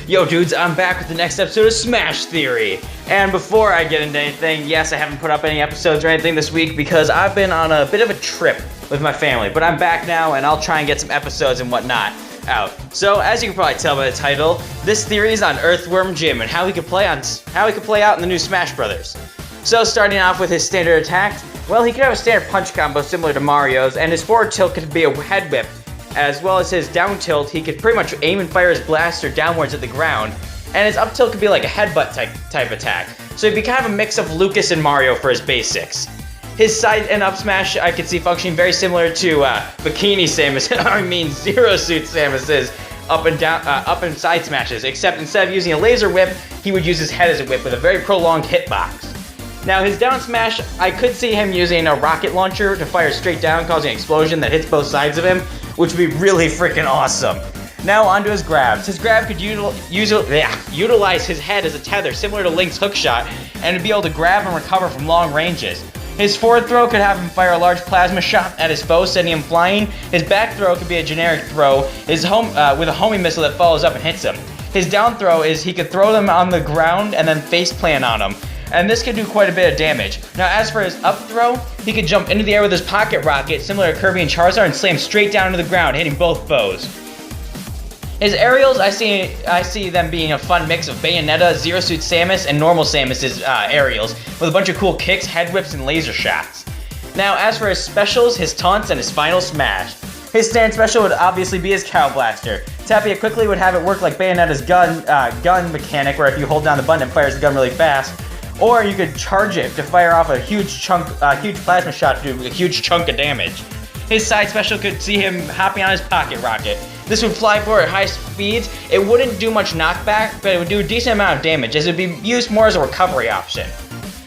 Yo dudes, I'm back with the next episode of Smash Theory. And before I get into anything, yes, I haven't put up any episodes or anything this week because I've been on a bit of a trip with my family. But I'm back now and I'll try and get some episodes and whatnot out. So as you can probably tell by the title, this theory is on Earthworm Jim and how he could play out in the new Smash Brothers. So starting off with his standard attack, well, he could have a standard punch combo similar to Mario's, and his forward tilt could be a head whip. As well as his down tilt, he could pretty much aim and fire his blaster downwards at the ground, and his up tilt could be like a headbutt type attack. So he'd be kind of a mix of Lucas and Mario for his basics. His side and up smash I could see functioning very similar to Bikini Samus, I mean Zero Suit Samus's up and side smashes, except instead of using a laser whip, he would use his head as a whip with a very prolonged hitbox. Now his down smash, I could see him using a rocket launcher to fire straight down, causing an explosion that hits both sides of him, which would be really freaking awesome. Now onto his grabs. His grab could utilize his head as a tether, similar to Link's hookshot, and to be able to grab and recover from long ranges. His forward throw could have him fire a large plasma shot at his foe, sending him flying. His back throw could be a generic throw, with a homing missile that follows up and hits him. His down throw is he could throw them on the ground and then face plant on them, and this could do quite a bit of damage. Now as for his up throw, he could jump into the air with his pocket rocket, similar to Kirby and Charizard, and slam straight down to the ground, hitting both foes. His aerials, I see them being a fun mix of Bayonetta, Zero Suit Samus, and normal Samus's aerials, with a bunch of cool kicks, head whips, and laser shots. Now as for his specials, his taunts, and his final smash. His stand special would obviously be his Cow Blaster. Tapping it quickly would have it work like Bayonetta's gun mechanic, where if you hold down the button it fires the gun really fast. Or you could charge it to fire off a huge plasma shot to do a huge chunk of damage. His side special could see him hopping on his pocket rocket. This would fly forward at high speeds. It wouldn't do much knockback, but it would do a decent amount of damage, as it would be used more as a recovery option.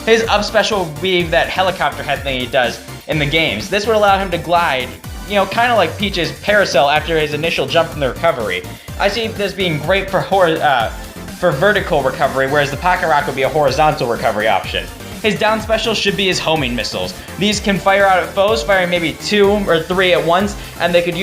His up special would be that helicopter head thing he does in the games. This would allow him to glide, kind of like Peach's Paracel after his initial jump from the recovery. I see this being great for vertical recovery, whereas the pocket rocket would be a horizontal recovery option. His down special should be his homing missiles. These can fire out at foes, firing maybe 2 or 3 at once, and they could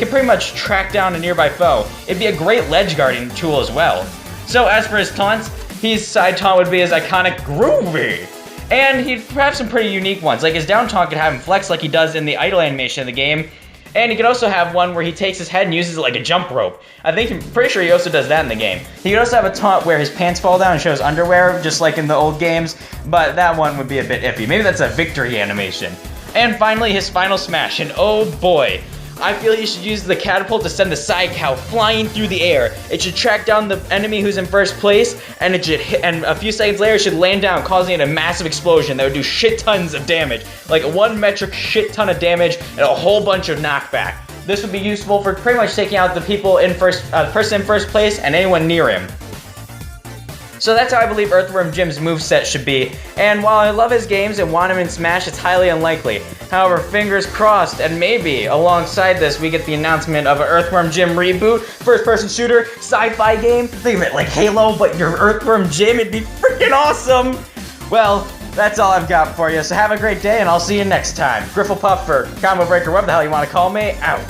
pretty much track down a nearby foe. It'd be a great ledge guarding tool as well. So as for his taunts, his side taunt would be his iconic Groovy. And he'd have some pretty unique ones, like his down taunt could have him flex like he does in the idle animation of the game. And he could also have one where he takes his head and uses it like a jump rope. I'm pretty sure he also does that in the game. He could also have a taunt where his pants fall down and shows underwear, just like in the old games, but that one would be a bit iffy. Maybe that's a victory animation. And finally, his final smash, and oh boy, I feel you should use the catapult to send the side cow flying through the air. It should track down the enemy who's in first place, and and a few seconds later it should land down, causing a massive explosion that would do shit tons of damage. Like a 1 metric shit ton of damage and a whole bunch of knockback. This would be useful for pretty much taking out the people person in first place and anyone near him. So that's how I believe Earthworm Jim's moveset should be, and while I love his games and want him in Smash, it's highly unlikely. However, fingers crossed, and maybe alongside this we get the announcement of an Earthworm Jim reboot, first-person shooter, sci-fi game. Think of it like Halo, but you're Earthworm Jim. It'd be freaking awesome! Well, that's all I've got for you, so have a great day, and I'll see you next time. Grifflepuff or Combo Breaker, whatever the hell you want to call me, out.